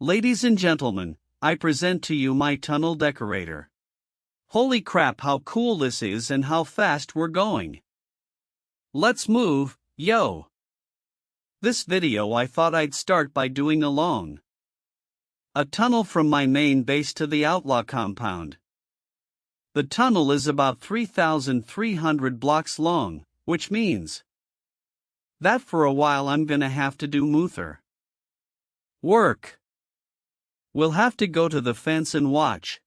Ladies and gentlemen, I present to you my tunnel decorator. Holy crap, how cool this is and how fast we're going. Let's move, yo! This video I thought I'd start by doing alone. A tunnel from my main base to the outlaw compound. The tunnel is about 3,300 blocks long, which means that for a while I'm gonna have to do Muther work. We'll have to go to the fence and watch,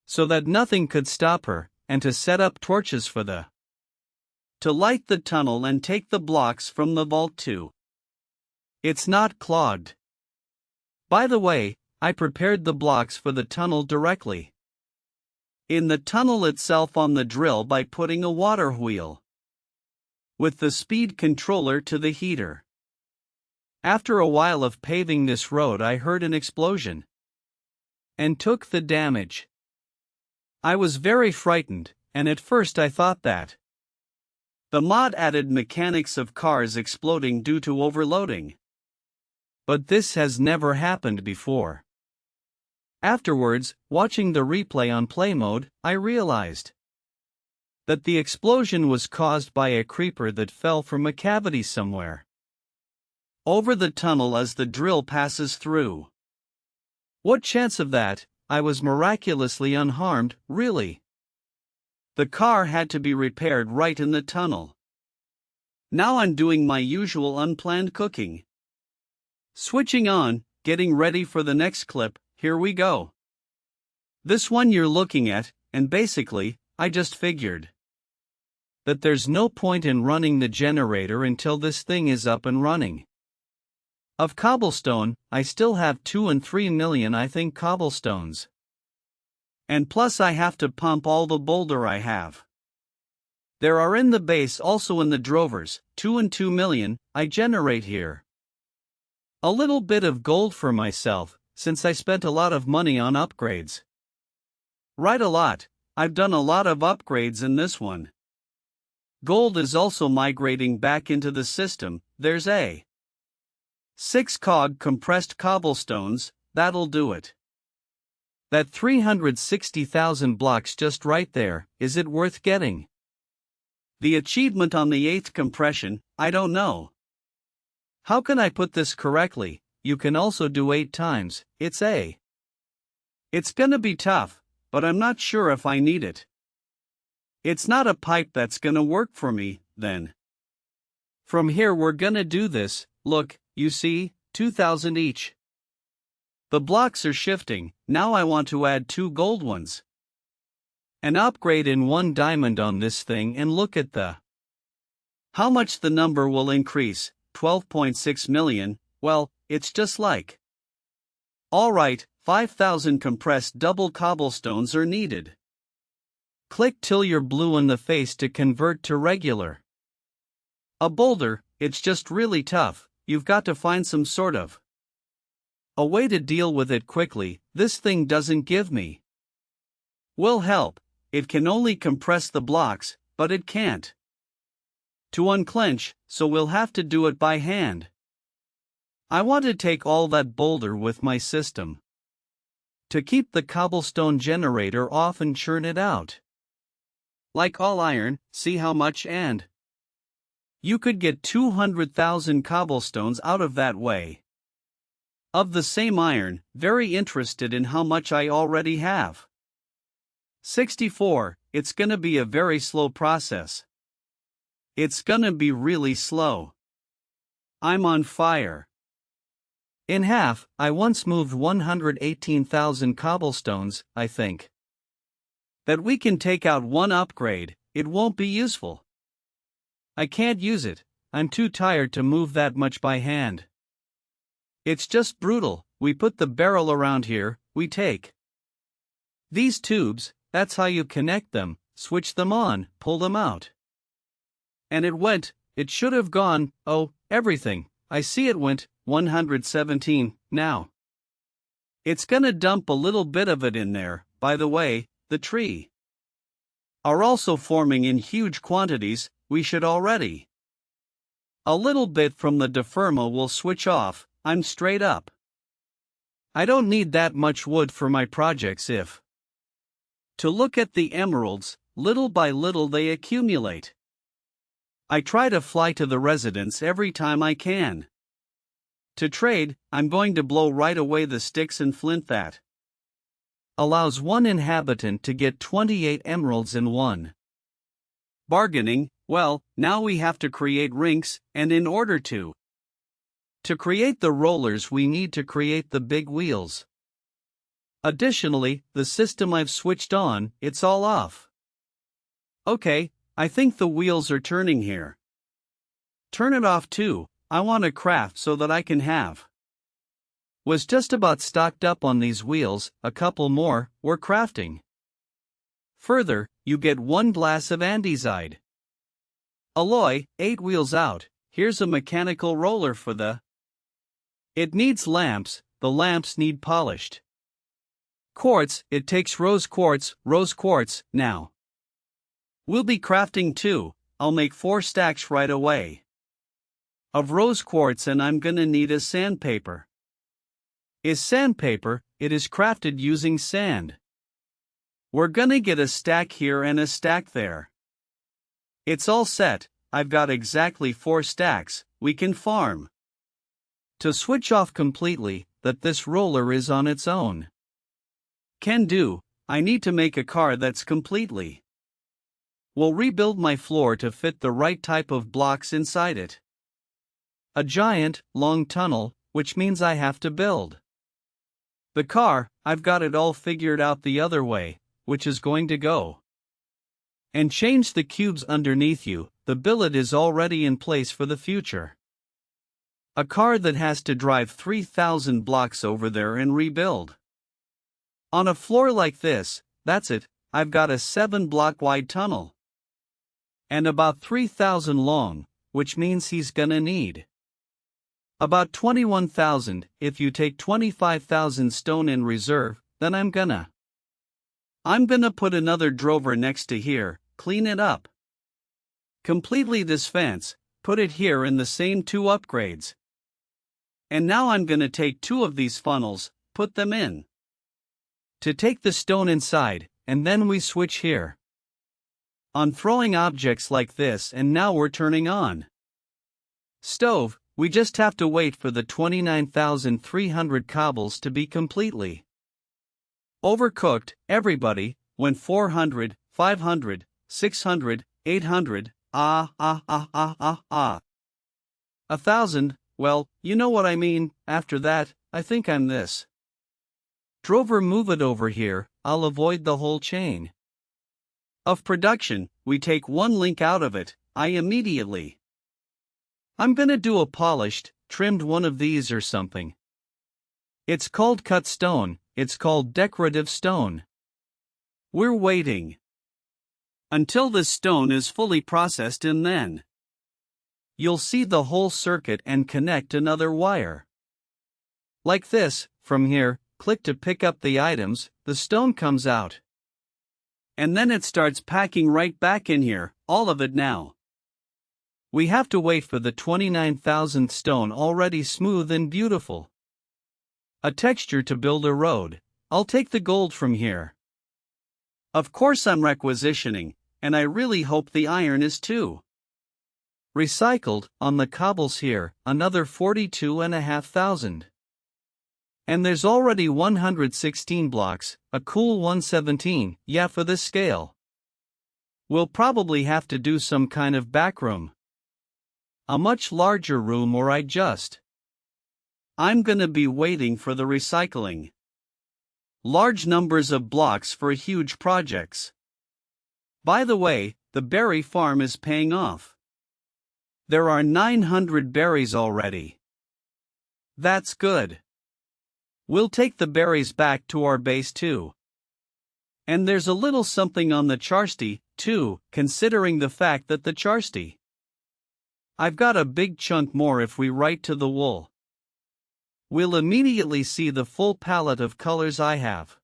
so that nothing could stop her, and to set up torches for to light the tunnel and take the blocks from the vault too. It's not clogged. By the way, I prepared the blocks for the tunnel directly in the tunnel itself on the drill by putting a water wheel with the speed controller to the heater. After a while of paving this road, I heard an explosion and took the damage. I was very frightened, and at first I thought that the mod added mechanics of cars exploding due to overloading. But this has never happened before. Afterwards, watching the replay on play mode, I realized that the explosion was caused by a creeper that fell from a cavity somewhere over the tunnel as the drill passes through. What chance of that? I was miraculously unharmed, really. The car had to be repaired right in the tunnel. Now I'm doing my usual unplanned cooking. Switching on, getting ready for the next clip, here we go. This one you're looking at, and basically, I just figured that there's no point in running the generator until this thing is up and running. Of cobblestone, I still have 2 and 3 million cobblestones. And plus I have to pump all the boulder I have. There are in the base, also in the drovers, 2 and 2 million, I generate here. A little bit of gold for myself, since I spent a lot of money on upgrades. Right, a lot. I've done a lot of upgrades in this one. Gold is also migrating back into the system. There's a 6 cog compressed cobblestones, that'll do it. That 360,000 blocks just right there, is it worth getting? The achievement on the 8th compression, I don't know. How can I put this correctly? You can also do 8 times, it's gonna be tough, but I'm not sure if I need it. It's not a pipe that's gonna work for me, then. From here we're gonna do this, look, you see, 2,000 each. The blocks are shifting, now I want to add 2 gold ones. An upgrade in 1 diamond on this thing, and look at how much the number will increase, 12.6 million, well, it's just like. Alright, 5,000 compressed double cobblestones are needed. Click till you're blue in the face to convert to regular. A boulder, it's just really tough. You've got to find some sort of a way to deal with it quickly. This thing doesn't give me will help. It can only compress the blocks, but it can't to unclench, so we'll have to do it by hand. I want to take all that boulder with my system to keep the cobblestone generator off and churn it out. Like all iron, see how much, and you could get 200,000 cobblestones out of that way. Of the same iron, very interested in how much I already have. 64, it's gonna be a very slow process. It's gonna be really slow. I'm on fire. In half, I once moved 118,000 cobblestones, I think. That we can take out 1 upgrade, it won't be useful. I can't use it, I'm too tired to move that much by hand. It's just brutal. We put the barrel around here, we take these tubes, that's how you connect them, switch them on, pull them out. And it should have gone, oh, everything, I see it went, 117, now. It's gonna dump a little bit of it in there. By the way, the tree are also forming in huge quantities, we should already. A little bit from the deferma will switch off, I'm straight up I don't need that much wood for my projects if. To look at the emeralds, little by little they accumulate. I try to fly to the residence every time I can. To trade, I'm going to blow right away the sticks and flint that allows one inhabitant to get 28 emeralds in one. Bargaining, well, now we have to create rinks, and in order to create the rollers we need to create the big wheels. Additionally, the system I've switched on, it's all off. Okay, I think the wheels are turning here. Turn it off too, I want to craft so that I can have. Was just about stocked up on these wheels, a couple more, we're crafting. Further, you get 1 glass of andesite. Alloy, 8 wheels out, here's a mechanical roller for the. It needs lamps, the lamps need polished. Quartz, it takes rose quartz, now. We'll be crafting 2, I'll make 4 stacks right away. Of rose quartz and I'm gonna need a sandpaper. Is sandpaper, it is crafted using sand. We're gonna get a stack here and a stack there. It's all set, I've got exactly 4 stacks, we can farm. To switch off completely, that this roller is on its own. Can do, I need to make a car that's completely. Will rebuild my floor to fit the right type of blocks inside it. A giant, long tunnel, which means I have to build. The car, I've got it all figured out the other way, which is going to go. And change the cubes underneath you, the billet is already in place for the future. A car that has to drive 3,000 blocks over there and rebuild. On a floor like this, that's it, I've got a 7-block wide tunnel. And about 3,000 long, which means he's gonna need about 21,000, if you take 25,000 stone in reserve, then I'm gonna put another drover next to here, clean it up. Completely this fence, put it here in the same 2 upgrades. And now I'm gonna take 2 of these funnels, put them in. To take the stone inside, and then we switch here. On throwing objects like this and now we're turning on. Stove, we just have to wait for the 29,300 cobbles to be completely overcooked, everybody, when 400, 500, 600, 800, 1,000, well, you know what I mean, after that, I think I'm this. Drover, move it over here, I'll avoid the whole chain of production, we take 1 link out of it, I'm gonna do a polished, trimmed one of these or something. It's called cut stone, it's called decorative stone. We're waiting until this stone is fully processed and then you'll see the whole circuit and connect another wire. Like this, from here, click to pick up the items, the stone comes out. And then it starts packing right back in here, all of it now. We have to wait for the 29,000th stone already smooth and beautiful. A texture to build a road, I'll take the gold from here. Of course I'm requisitioning, and I really hope the iron is too. Recycled, on the cobbles here, another 42,500. And there's already 116 blocks, a cool 117, yeah, for this scale. We'll probably have to do some kind of back room. A much larger room or I'm gonna be waiting for the recycling. Large numbers of blocks for huge projects. By the way, the berry farm is paying off. There are 900 berries already. That's good. We'll take the berries back to our base too. And there's a little something on the charsti, too, considering the fact that the charsti. I've got a big chunk more if we write to the wool. We'll immediately see the full palette of colors I have.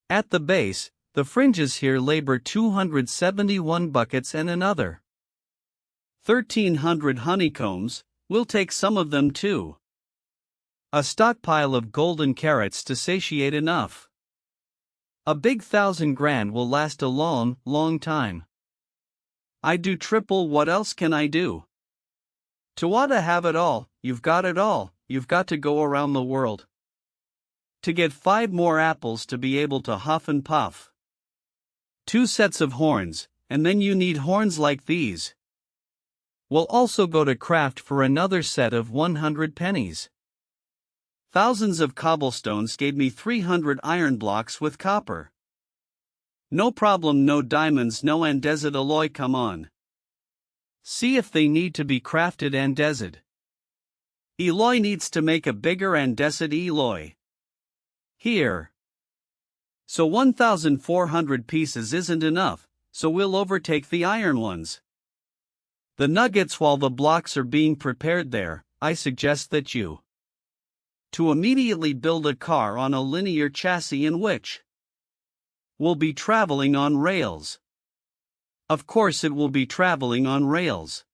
At the base, the fringes here labor 271 buckets and another 1,300 honeycombs, we'll take some of them too. A stockpile of golden carrots to satiate enough. A big 1,000 grand will last a long, long time. I do triple, what else can I do? To want to have it all, you've got it all, you've got to go around the world. To get 5 more apples to be able to huff and puff. 2 sets of horns, and then you need horns like these. We'll also go to craft for another set of 100 pennies. Thousands of cobblestones gave me 300 iron blocks with copper. No problem, no diamonds, no andesite alloy, come on. See if they need to be crafted andesite. Eloy needs to make a bigger andesite alloy. Here. So 1,400 pieces isn't enough, so we'll overtake the iron ones. The nuggets, while the blocks are being prepared there, I suggest that you to immediately build a car on a linear chassis in which will be traveling on rails. Of course it will be traveling on rails.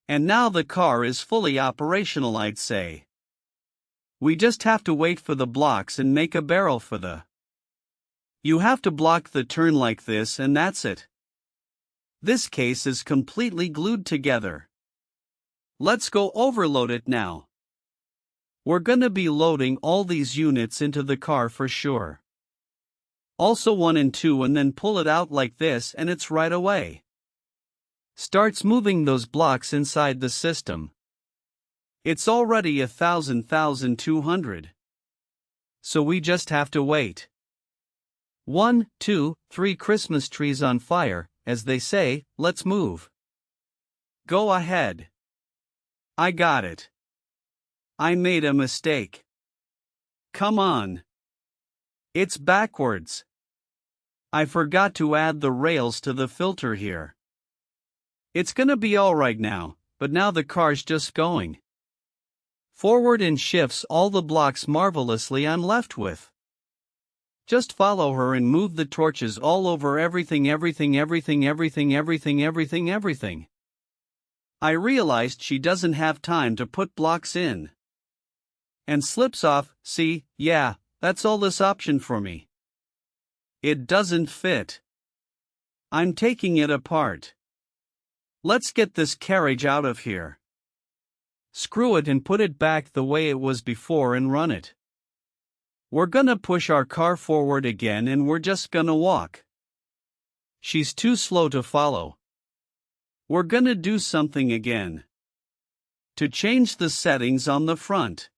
And now the car is fully operational, I'd say. We just have to wait for the blocks and make a barrel for the. You have to block the turn like this, and that's it. This case is completely glued together. Let's go overload it now. We're gonna be loading all these units into the car for sure. Also 1 and 2, and then pull it out like this and it's right away. Starts moving those blocks inside the system. It's already 1,200. So we just have to wait. 1, 2, 3 Christmas trees on fire, as they say, let's move. Go ahead. I got it. I made a mistake. Come on. It's backwards. I forgot to add the rails to the filter here. It's gonna be alright now, but now the car's just going forward and shifts all the blocks marvelously. I'm left with just follow her and move the torches all over everything. I realized she doesn't have time to put blocks in. And slips off. See, yeah, that's all this option for me. It doesn't fit. I'm taking it apart. Let's get this carriage out of here. Screw it and put it back the way it was before and run it. We're gonna push our car forward again and we're just gonna walk. She's too slow to follow. We're gonna do something again. To change the settings on the front.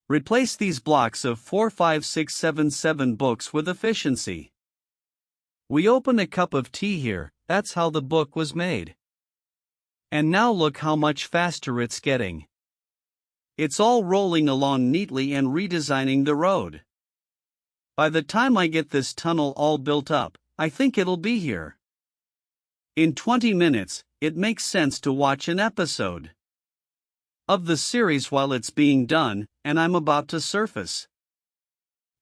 Replace these blocks of 4, 5, 6, 7, 7 books with efficiency. We open a cup of tea here, that's how the book was made. And now look how much faster it's getting. It's all rolling along neatly and redesigning the road. By the time I get this tunnel all built up, I think it'll be here. In 20 minutes, it makes sense to watch an episode of the series while it's being done, and I'm about to surface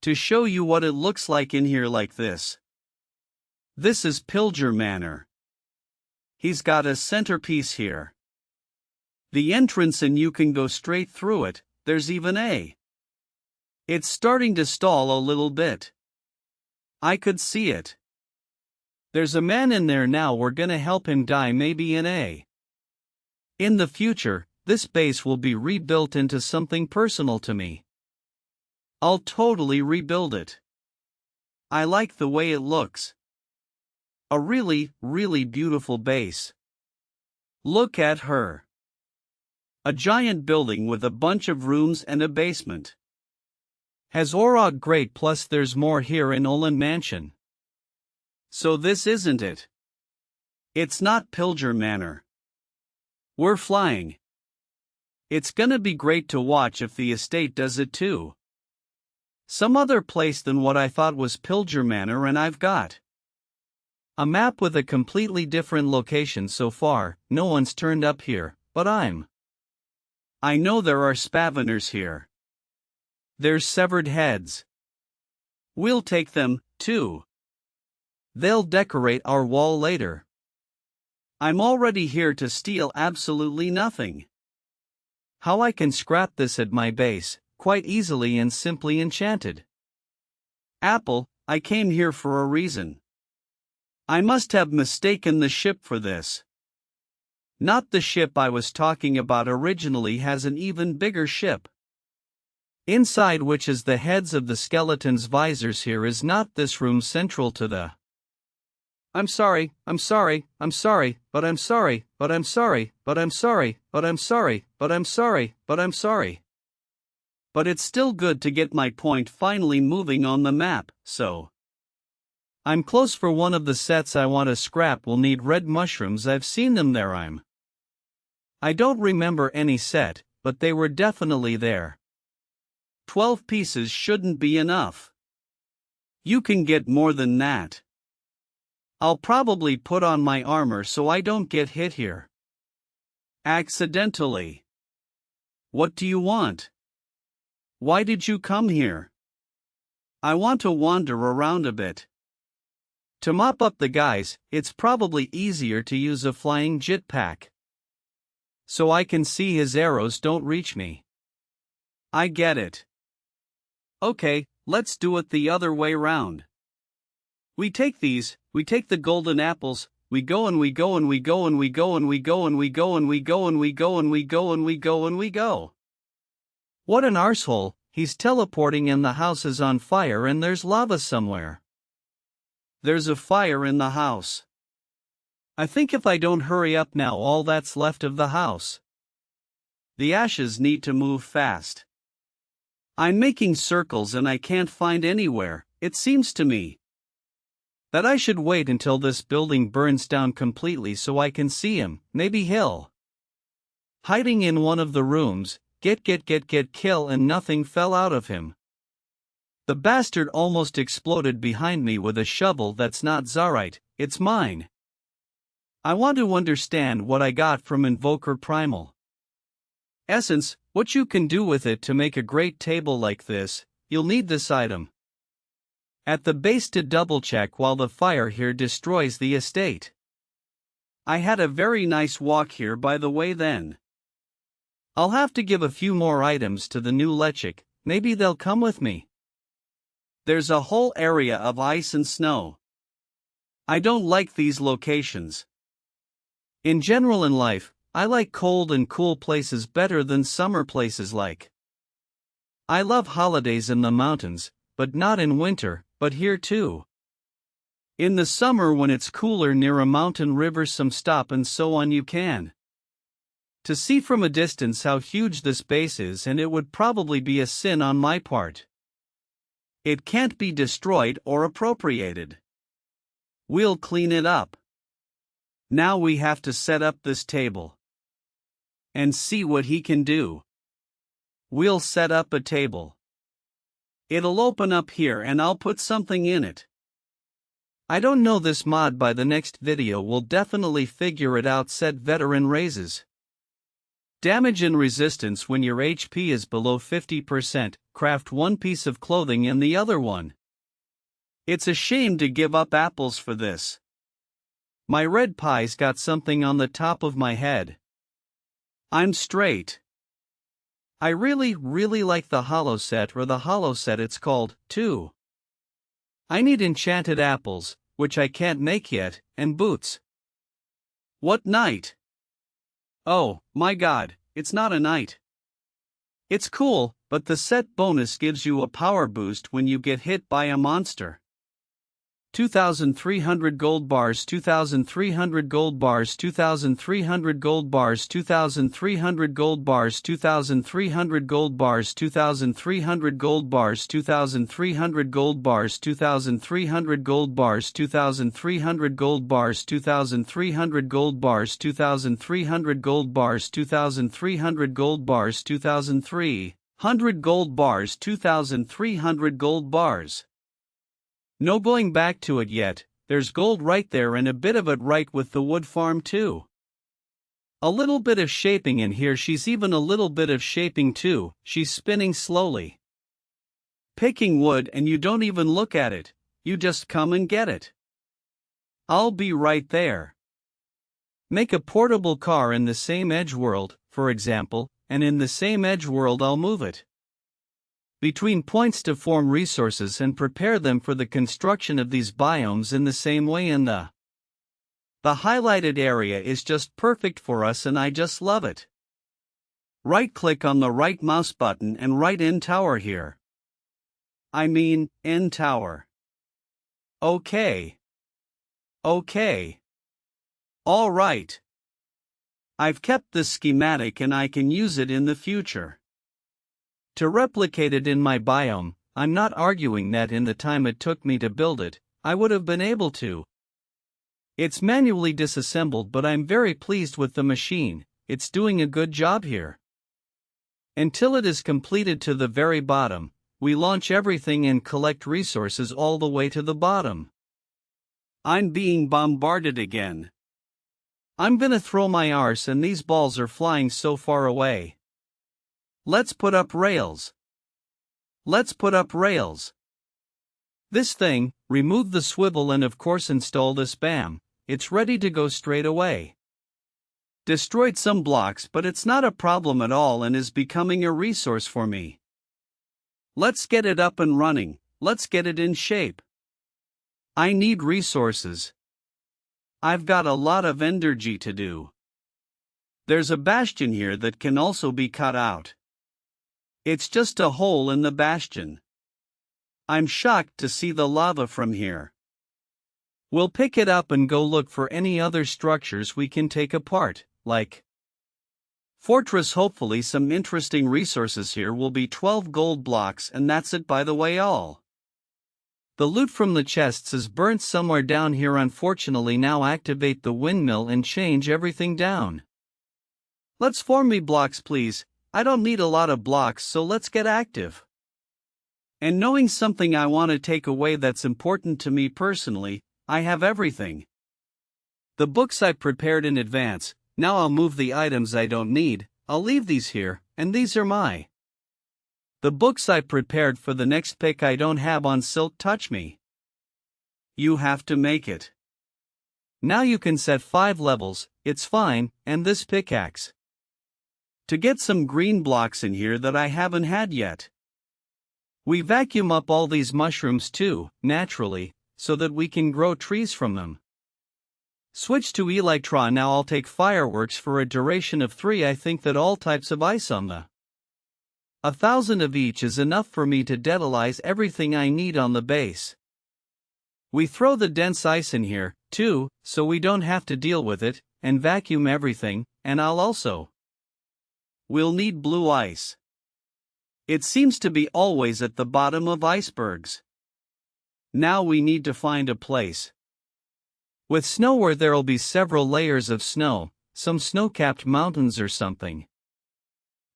to show you what it looks like in here like this. This is Pilger Manor. He's got a centerpiece here. The entrance, and you can go straight through it. There's even a. It's starting to stall a little bit. I could see it. There's a man in there now. We're gonna help him die, maybe in a. In the future, this base will be rebuilt into something personal to me. I'll totally rebuild it. I like the way it looks. A really, really beautiful base. Look at her. A giant building with a bunch of rooms and a basement. Has Orog great, plus there's more here in Olin Mansion. So this isn't it. It's not Pilger Manor. We're flying. It's gonna be great to watch if the estate does it too. Some other place than what I thought was Pilger Manor, and I've got a map with a completely different location so far. No one's turned up here, but I know there are spaviners here. There's severed heads. We'll take them, too. They'll decorate our wall later. I'm already here to steal absolutely nothing. how I can scrap this at my base, quite easily and simply enchanted. Apple, I came here for a reason. I must have mistaken the ship for this. Not the ship I was talking about originally has an even bigger ship. Inside which is the heads of the skeleton's visors. Here is not this room central to the. I'm sorry, but I'm sorry, but I'm sorry, but I'm sorry, but I'm sorry, but I'm sorry, but I'm sorry, but I'm sorry. But it's still good to get my point finally moving on the map, so. I'm close for one of the sets I want to scrap will need red mushrooms. I've seen them there. I don't remember any set, but they were definitely there. 12 pieces shouldn't be enough. You can get more than that. I'll probably put on my armor so I don't get hit here. Accidentally. What do you want? Why did you come here? I want to wander around a bit. To mop up the guys, it's probably easier to use a flying jetpack. So I can see his arrows don't reach me. I get it. Okay, let's do it the other way round. We take the golden apples, we go and we go and we go and we go and we go and we go and we go and we go and we go and we go and we go. What an arsehole, he's teleporting and the house is on fire and there's lava somewhere. There's a fire in the house. I think if I don't hurry up now, all that's left of the house. The ashes need to move fast. I'm making circles and I can't find anywhere. It seems to me that I should wait until this building burns down completely so I can see him. Maybe he'll hiding in one of the rooms, get kill, and nothing fell out of him. The bastard almost exploded behind me with a shovel. That's not Zarite, it's mine. I want to understand what I got from Invoker Primal Essence, what you can do with it to make a great table like this. You'll need this item at the base to double check while the fire here destroys the estate. I had a very nice walk here by the way then. I'll have to give a few more items to the new Lechik, maybe they'll come with me. There's a whole area of ice and snow. I don't like these locations. In general in life, I like cold and cool places better than summer places like. I love holidays in the mountains, but not in winter, but here too. In the summer when it's cooler near a mountain, river, some stop and so on, you can to see from a distance how huge this base is, and it would probably be a sin on my part. It can't be destroyed or appropriated. We'll clean it up. Now we have to set up this table and see what he can do. We'll set up a table. It'll open up here and I'll put something in it. I don't know this mod. By the next video we'll definitely figure it out. Set veteran raises damage and resistance when your HP is below 50%, craft one piece of clothing and the other one. It's a shame to give up apples for this. My red pie's got something on the top of my head. I'm straight. I really like the hollow set, or the hollow set it's called, too. I need enchanted apples, which I can't make yet, and boots. What knight? Oh, my god, it's not a knight. It's cool, but the set bonus gives you a power boost when you get hit by a monster. 2,300 gold bars, 2,300 gold bars, 2,300 gold bars, 2,300 gold bars, 2,300 gold bars, 2,300 gold bars, 2,300 gold bars, 2,300 gold bars, 2,300 gold bars, 2,300 gold bars, 2,300 gold bars, 2,300 gold bars, 2,300 gold bars, 2,300 gold bars. No going back to it yet, there's gold right there and a bit of it right with the wood farm too. A little bit of shaping in here, she's even a little bit of shaping too, she's spinning slowly. Picking wood and you don't even look at it, you just come and get it. I'll be right there. Make a portable car in the same edge world, for example, and in the same edge world I'll move it between points to form resources and prepare them for the construction of these biomes in the same way, and the highlighted area is just perfect for us and I just love it. Right-click on the right mouse button and write End Tower here. I mean, End Tower. Okay. Okay. All right. I've kept this schematic and I can use it in the future to replicate it in my biome. I'm not arguing that in the time it took me to build it, I would have been able to. It's manually disassembled, but I'm very pleased with the machine. It's doing a good job here. Until it is completed to the very bottom, we launch everything and collect resources all the way to the bottom. I'm being bombarded again. I'm gonna throw my arse and these balls are flying so far away. Let's put up rails. Let's put up rails. This thing, remove the swivel and of course install this. Bam, it's ready to go straight away. Destroyed some blocks, but it's not a problem at all and is becoming a resource for me. Let's get it up and running, let's get it in shape. I need resources. I've got a lot of energy to do. There's a bastion here that can also be cut out. It's just a hole in the bastion. I'm shocked to see the lava from here. We'll pick it up and go look for any other structures we can take apart, like fortress. Hopefully some interesting resources here will be 12 gold blocks, and that's it, by the way. All the loot from the chests is burnt somewhere down here, unfortunately. Now activate the windmill and change everything down. Let's form me blocks, please. I don't need a lot of blocks, so let's get active. And knowing something I want to take away that's important to me personally, I have everything. The books I prepared in advance. Now I'll move the items I don't need. I'll leave these here, and these are the books I prepared for the next pick I don't have on Silk Touch Me. You have to make it. Now you can set 5 levels, it's fine, and this pickaxe. To get some green blocks in here that I haven't had yet. We vacuum up all these mushrooms too, naturally, so that we can grow trees from them. Switch to Elytra. Now I'll take fireworks for a duration of 3. I think that all types of ice on the 1,000 of each is enough for me to detallize everything I need on the base. We throw the dense ice in here, too, so we don't have to deal with it, and vacuum everything, and we'll need blue ice. It seems to be always at the bottom of icebergs. Now we need to find a place with snow where there'll be several layers of snow, some snow-capped mountains or something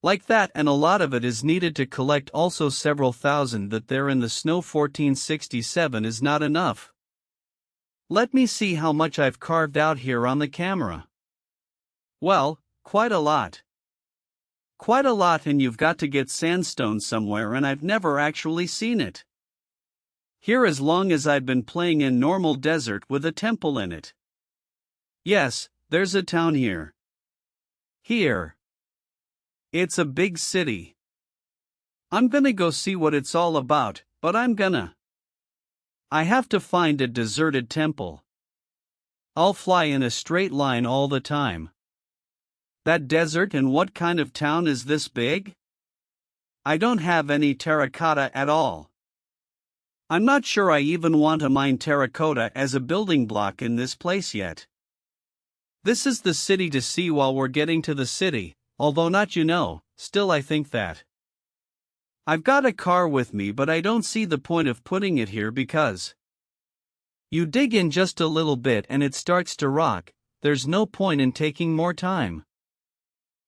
like that, and a lot of it is needed to collect. Also several thousand that there in the snow. 1467 is not enough. Let me see how much I've carved out here on the camera. Well, quite a lot. Quite a lot, and you've got to get sandstone somewhere, and I've never actually seen it here as long as I've been playing in normal desert with a temple in it. Yes, there's a town here. Here. It's a big city. I'm gonna go see what it's all about, but I have to find a deserted temple. I'll fly in a straight line all the time. That desert, and what kind of town is this big? I don't have any terracotta at all. I'm not sure I even want to mine terracotta as a building block in this place yet. This is the city to see while we're getting to the city, although not, still I think that I've got a car with me, but I don't see the point of putting it here because you dig in just a little bit and it starts to rock. There's no point in taking more time.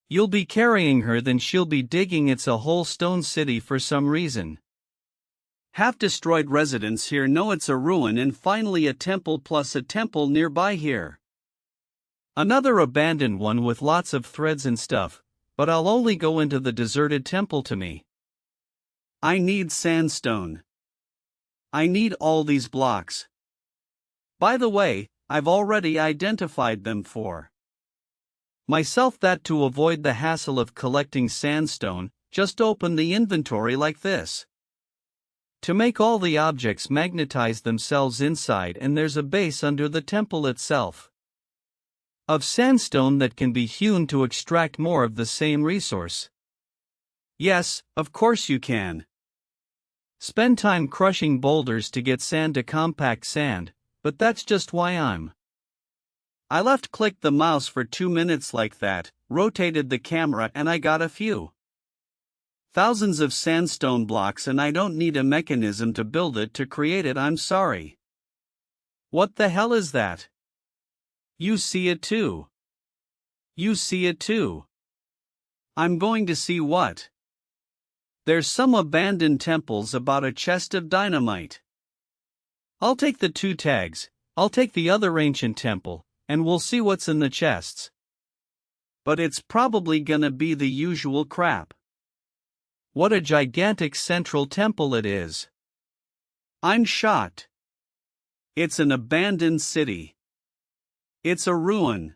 You'll be carrying her, then she'll be digging. It's a whole stone city for some reason. Half destroyed residence here. No, it's a ruin, and finally a temple, plus a temple nearby here. Another abandoned one with lots of threads and stuff, but I'll only go into the deserted temple. To me, I need sandstone. I need all these blocks. By the way, I've already identified them for myself that to avoid the hassle of collecting sandstone, just open the inventory like this. To make all the objects magnetize themselves inside, and there's a base under the temple itself of sandstone that can be hewn to extract more of the same resource. Yes, of course you can. Spend time crushing boulders to get sand to compact sand, but that's just why I left-clicked the mouse for 2 minutes like that, rotated the camera, and I got a few thousands of sandstone blocks, and I don't need a mechanism to build it to create it. I'm sorry. What the hell is that? You see it too. You see it too. I'm going to see what? There's some abandoned temples about a chest of dynamite. I'll take the 2 tags, I'll take the other ancient temple, and we'll see what's in the chests. But it's probably gonna be the usual crap. What a gigantic central temple it is. I'm shocked. It's an abandoned city. It's a ruin.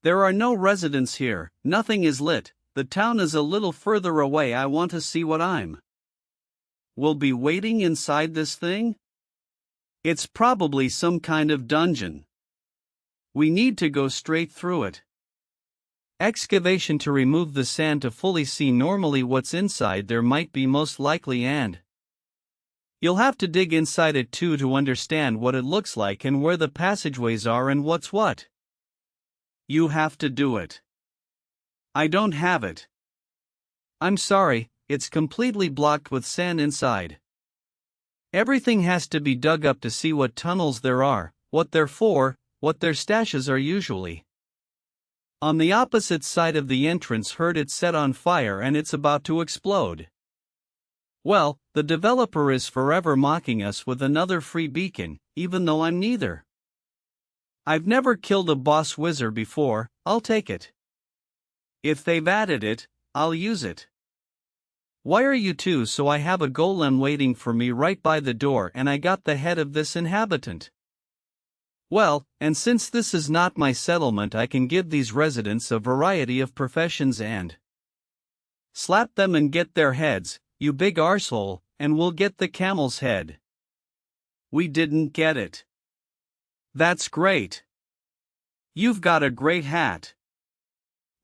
There are no residents here, nothing is lit, the town is a little further away. I want to see what we'll be waiting inside this thing? It's probably some kind of dungeon. We need to go straight through it. Excavation to remove the sand to fully see normally what's inside there might be most likely, and you'll have to dig inside it too to understand what it looks like and where the passageways are and what's what. You have to do it. I don't have it. I'm sorry, it's completely blocked with sand inside. Everything has to be dug up to see what tunnels there are, what they're for, what their stashes are usually. On the opposite side of the entrance, heard it set on fire and it's about to explode. Well, the developer is forever mocking us with another free beacon, even though I'm neither. I've never killed a boss wizard before, I'll take it. If they've added it, I'll use it. Why are you two? So I have a golem waiting for me right by the door, and I got the head of this inhabitant. Well, and since this is not my settlement, I can give these residents a variety of professions and slap them and get their heads, you big arsehole, and we'll get the camel's head. We didn't get it. That's great. You've got a great hat.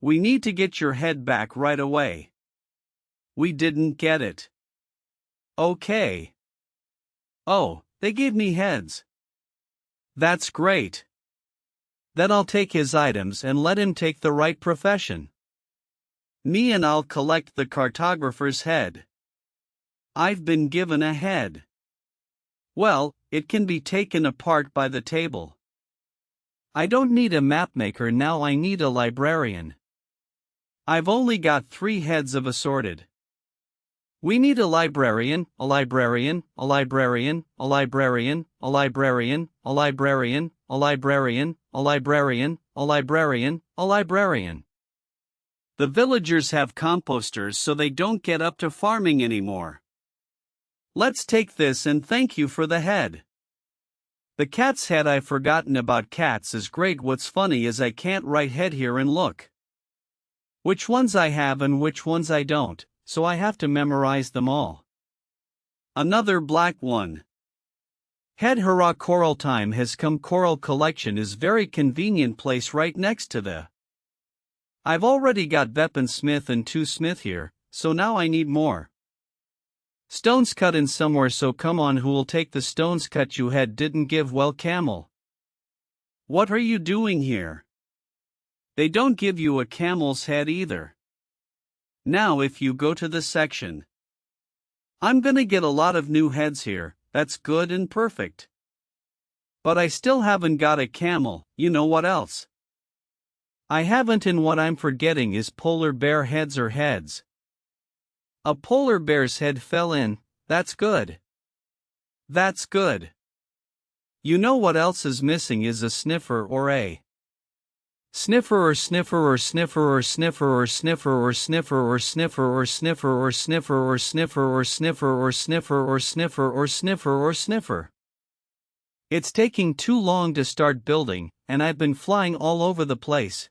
We need to get your head back right away. We didn't get it. Okay. Oh, they gave me heads. That's great. Then I'll take his items and let him take the right profession. Me and I'll collect the cartographer's head. I've been given a head. Well, it can be taken apart by the table. I don't need a mapmaker now, I need a librarian. I've only got 3 heads of assorted. We need a librarian, a librarian, a librarian, a librarian, a librarian, a librarian, a librarian, a librarian, a librarian, a librarian. The villagers have composters so they don't get up to farming anymore. Let's take this and thank you for the head. The cat's head, I've forgotten about cats, is great. What's funny is I can't write head here and look which ones I have and which ones I don't, so I have to memorize them all. Another black one. Head, hurrah, coral time has come. Coral collection is very convenient place right next to the I've already got weaponsmith and 2 smith here, so now I need more stones cut in somewhere, so come on, who'll take the stones cut? You head didn't give. Well, camel, what are you doing here? They don't give you a camel's head either. Now if you go to the section, I'm gonna get a lot of new heads here, that's good and perfect. But I still haven't got a camel. You know what else I haven't, and what I'm forgetting is polar bear heads or heads. A polar bear's head fell in, that's good. That's good. You know what else is missing is a sniffer or a sniffer or sniffer or sniffer or sniffer or sniffer or sniffer or sniffer or sniffer or sniffer or sniffer or sniffer or sniffer or sniffer or sniffer or sniffer. It's taking too long to start building, and I've been flying all over the place.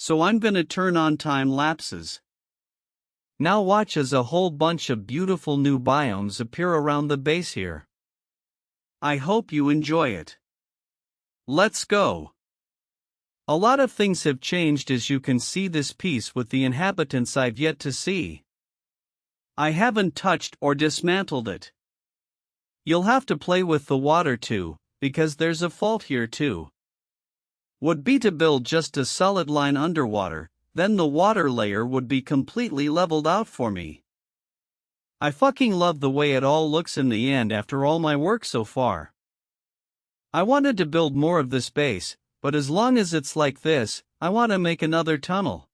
so I'm gonna turn on time lapses. Now watch as a whole bunch of beautiful new biomes appear around the base here. I hope you enjoy it. Let's go. A lot of things have changed, as you can see this piece with the inhabitants I've yet to see. I haven't touched or dismantled it. You'll have to play with the water too, because there's a fault here too. Would be to build just a solid line underwater, then the water layer would be completely leveled out for me. I fucking love the way it all looks in the end after all my work so far. I wanted to build more of this base, but as long as it's like this, I want to make another tunnel.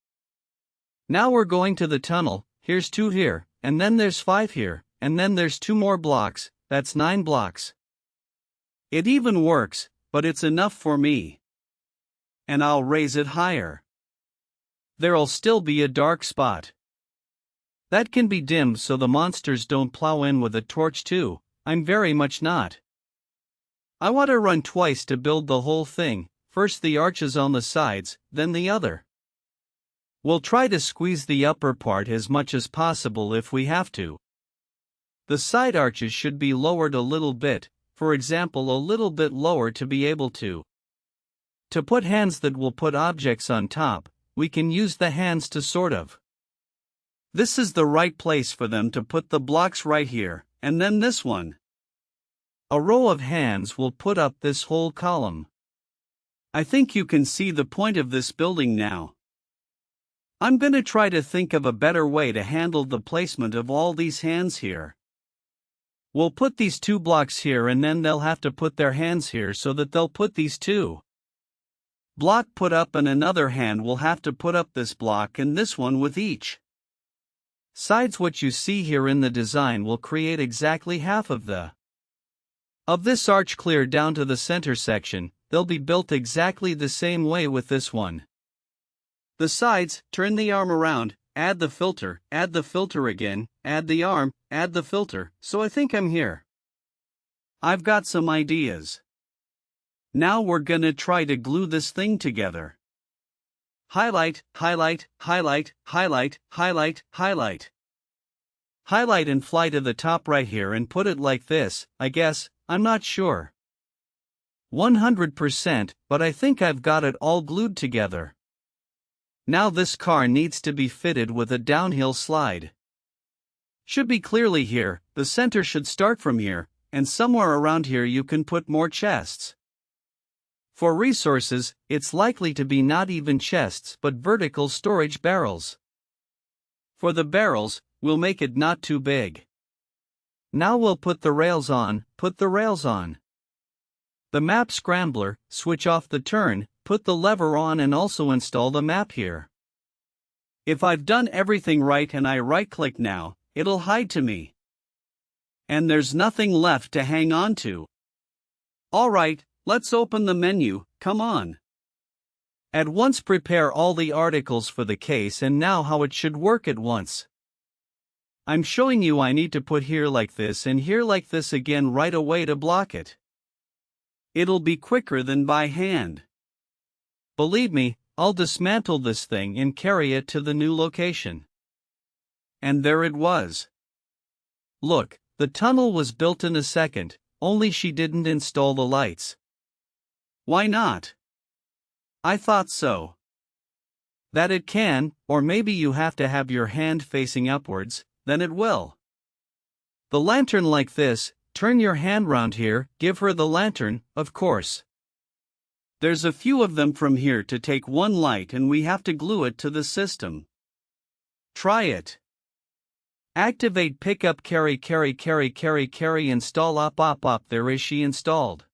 Now we're going to the tunnel. Here's 2 here, and then there's 5 here, and then there's 2 more blocks, that's 9 blocks. It even works, but it's enough for me. And I'll raise it higher. There'll still be a dark spot. That can be dimmed so the monsters don't plow in with a torch too. I'm very much not. I want to run twice to build the whole thing, first the arches on the sides, then the other. We'll try to squeeze the upper part as much as possible if we have to. The side arches should be lowered a little bit, for example a little bit lower to be able to put hands that will put objects on top. We can use the hands to sort of. This is the right place for them to put the blocks right here, and then this one. A row of hands will put up this whole column. I think you can see the point of this building now. I'm gonna try to think of a better way to handle the placement of all these hands here. We'll put these 2 blocks here and then they'll have to put their hands here so that they'll put these 2 block put up, and another hand will have to put up this block and this one with each sides. What you see here in the design will create exactly half of this arch clear down to the center section. They'll be built exactly the same way with this one. The sides, turn the arm around, add the filter again, add the arm, add the filter, so I think I'm here. I've got some ideas. Now we're gonna try to glue this thing together. Highlight, highlight, highlight, highlight, highlight, highlight. Highlight and fly to the top right here and put it like this, I guess, I'm not sure 100%, but I think I've got it all glued together. Now this car needs to be fitted with a downhill slide. Should be clearly here, the center should start from here, and somewhere around here you can put more chests. For resources, it's likely to be not even chests but vertical storage barrels. For the barrels, we'll make it not too big. Now we'll put the rails on, The map scrambler, switch off the turn, put the lever on and also install the map here. If I've done everything right and I right-click now, it'll hide to me. And there's nothing left to hang on to. Alright, let's open the menu, come on. At once prepare all the articles for the case, and now how it should work at once. I'm showing you I need to put here like this and here like this again right away to block it. It'll be quicker than by hand. Believe me, I'll dismantle this thing and carry it to the new location. And there it was. Look, the tunnel was built in a second, only she didn't install the lights. Why not? I thought so. That it can, or maybe you have to have your hand facing upwards, then it will. The lantern like this, turn your hand round here, give her the lantern, of course. There's a few of them from here to take one light and we have to glue it to the system. Try it. Activate pickup carry install op there is she installed.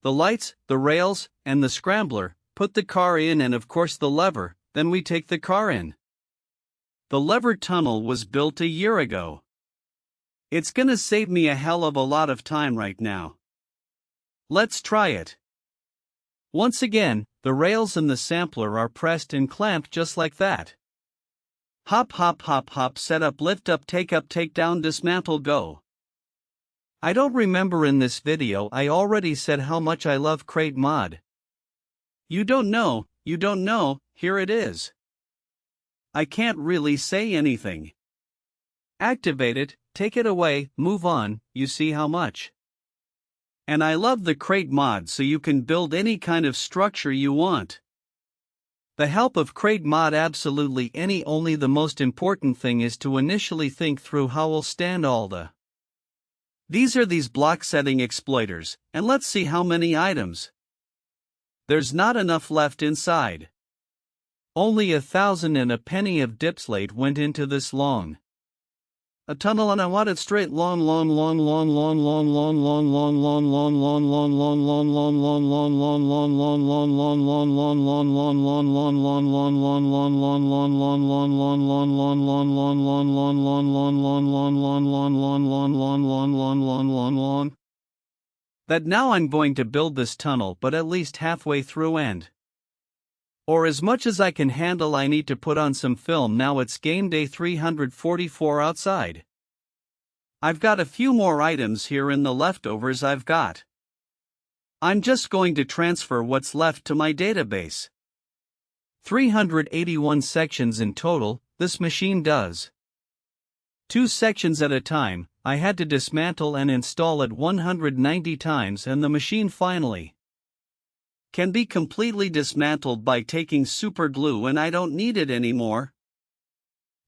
The lights, the rails, and the scrambler, put the car in and of course the lever, then we take the car in. The lever tunnel was built a year ago. It's gonna save me a hell of a lot of time right now. Let's try it. Once again, the rails and the sampler are pressed and clamped just like that. Hop, set up, lift up, take down, dismantle, go. I don't remember in this video I already said how much I love crate mod. You don't know, here it is. I can't really say anything. Activate it, take it away, move on, you see how much. And I love the crate mod so you can build any kind of structure you want. The help of crate mod absolutely any, only the most important thing is to initially think through how we'll stand all the. These are these block setting exploiters, and let's see how many items. There's not enough left inside. Only 1,000 and a penny of dipslate went into this long. A tunnel, and I want it straight long. That now I'm going to build this tunnel, but at least halfway through and or as much as I can handle. I need to put on some film. Now it's game day 344 outside. I've got a few more items here in the leftovers I've got. I'm just going to transfer what's left to my database. 381 sections in total, this machine does. 2 sections at a time. I had to dismantle and install it 190 times, and the machine finally can be completely dismantled by taking super glue, and I don't need it anymore.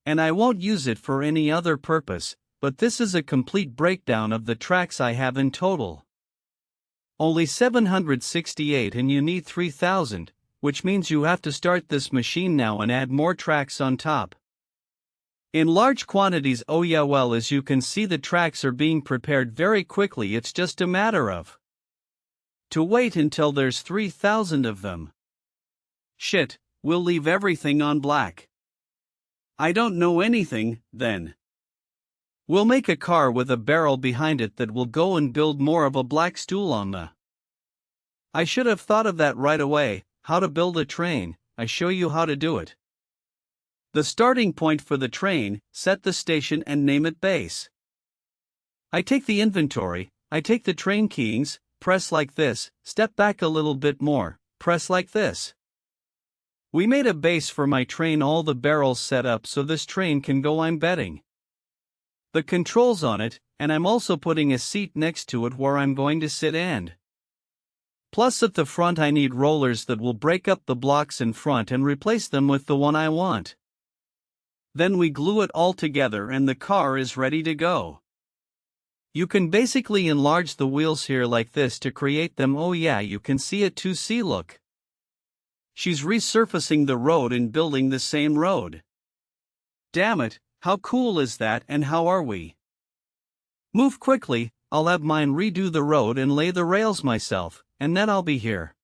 And I won't use it for any other purpose, but this is a complete breakdown of the tracks I have in total. Only 768, and you need 3,000, which means you have to start this machine now and add more tracks on top. In large quantities. Oh yeah, well, as you can see, the tracks are being prepared very quickly. It's just a matter of to wait until there's 3,000 of them. Shit, we'll leave everything on black. I don't know anything, then. We'll make a car with a barrel behind it that will go and build more of a black stool on the. I should have thought of that right away. How to build a train, I show you how to do it. The starting point for the train, set the station and name it base. I take the inventory, I take the train keyings, press like this, step back a little bit more, press like this. We made a base for my train, all the barrels set up so this train can go. I'm betting the controls on it, and I'm also putting a seat next to it where I'm going to sit, and plus at the front I need rollers that will break up the blocks in front and replace them with the one I want. Then we glue it all together and the car is ready to go. You can basically enlarge the wheels here like this to create them. Oh yeah, you can see it too. See, look. She's resurfacing the road and building the same road. Damn it, how cool is that? And how are we? Move quickly, I'll have mine redo the road and lay the rails myself, and then I'll be here.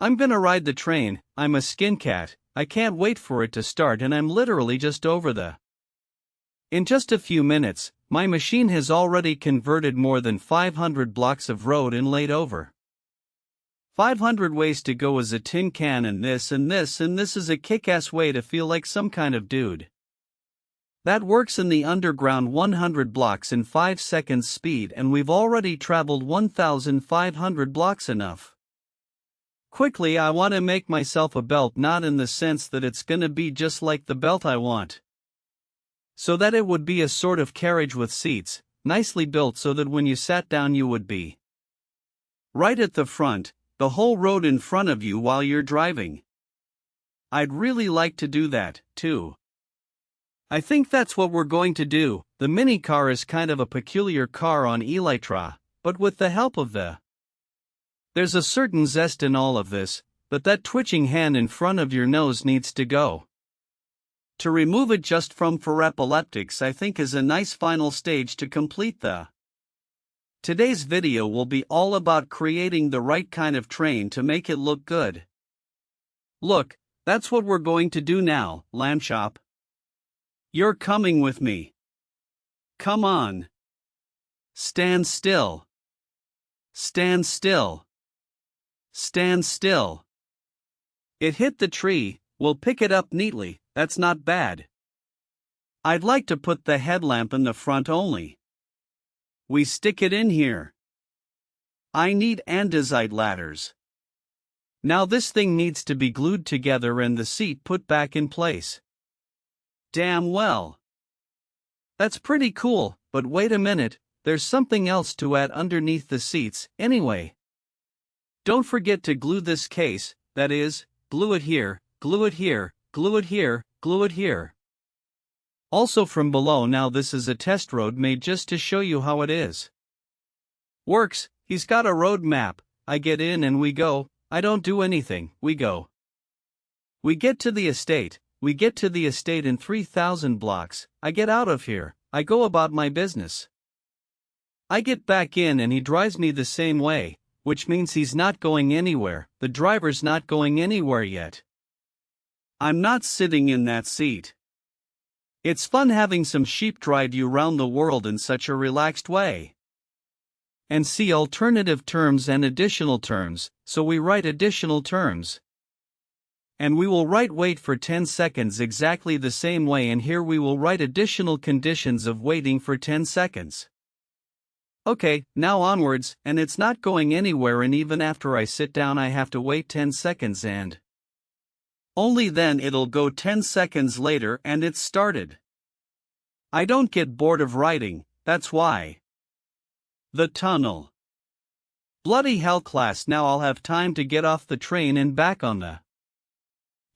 I'm gonna ride the train. I'm a skin cat. I can't wait for it to start, and I'm literally just over the. In just a few minutes, my machine has already converted more than 500 blocks of road and laid over 500 ways to go as a tin can, and this and this and this is a kick-ass way to feel like some kind of dude that works in the underground. 100 blocks in 5 seconds speed, and we've already traveled 1,500 blocks. Enough. Quickly, I want to make myself a belt, not in the sense that it's gonna be just like the belt I want. So that it would be a sort of carriage with seats, nicely built so that when you sat down you would be right at the front, the whole road in front of you while you're driving. I'd really like to do that, too. I think that's what we're going to do. The mini car is kind of a peculiar car on Elytra, but with the help of the. There's a certain zest in all of this, but that twitching hand in front of your nose needs to go. To remove it just for epileptics, I think, is a nice final stage to complete the. Today's video will be all about creating the right kind of train to make it look good. Look, that's what we're going to do now, lamb chop. You're coming with me. Come on. Stand still. Stand still. Stand still. It hit the tree, we'll pick it up neatly, that's not bad. I'd like to put the headlamp in the front only. We stick it in here. I need andesite ladders. Now this thing needs to be glued together and the seat put back in place. Damn well. That's pretty cool, but wait a minute, there's something else to add underneath the seats, anyway. Don't forget to glue this case, that is, glue it here, glue it here, glue it here, glue it here. Also from below, now this is a test road made just to show you how it is. Works, he's got a road map, I get in and we go, I don't do anything, we go. We get to the estate in 3,000 blocks, I get out of here, I go about my business. I get back in and he drives me the same way, which means he's not going anywhere, the driver's not going anywhere yet. I'm not sitting in that seat. It's fun having some sheep drive you round the world in such a relaxed way. And see alternative terms and additional terms, so we write additional terms. And we will wait for 10 seconds exactly the same way, and here we will write additional conditions of waiting for 10 seconds. Okay, now onwards, and it's not going anywhere, and even after I sit down I have to wait 10 seconds and only then it'll go 10 seconds later and it's started. I don't get bored of writing, that's why. The tunnel. Bloody hell class, now I'll have time to get off the train and back on the.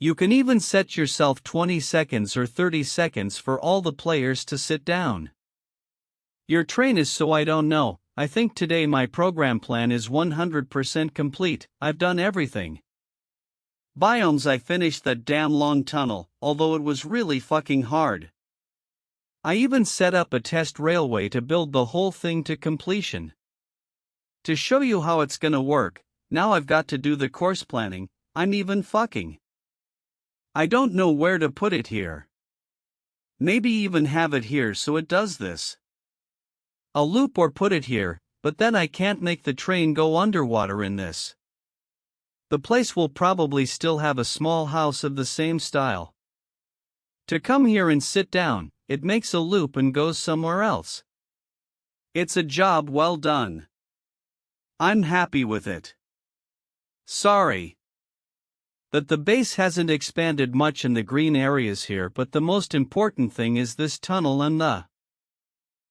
You can even set yourself 20 seconds or 30 seconds for all the players to sit down. Your train is so I don't know, I think today my program plan is 100% complete, I've done everything. Biomes, I finished that damn long tunnel, although it was really fucking hard. I even set up a test railway to build the whole thing to completion. To show you how it's gonna work, now I've got to do the course planning, I'm even fucking. I don't know where to put it here. Maybe even have it here so it does this. A loop, or put it here, but then I can't make the train go underwater in this. The place will probably still have a small house of the same style. To come here and sit down, it makes a loop and goes somewhere else. It's a job well done. I'm happy with it. Sorry that the base hasn't expanded much in the green areas here, but the most important thing is this tunnel and the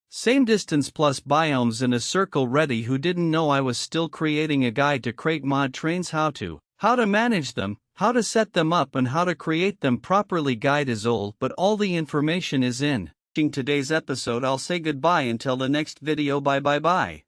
same distance plus biomes in a circle ready. Who didn't know I was still creating a guide to create mod trains, how to manage them, how to set them up and how to create them properly. Guide is old, but all the information is in today's episode. I'll say goodbye until the next video. Bye.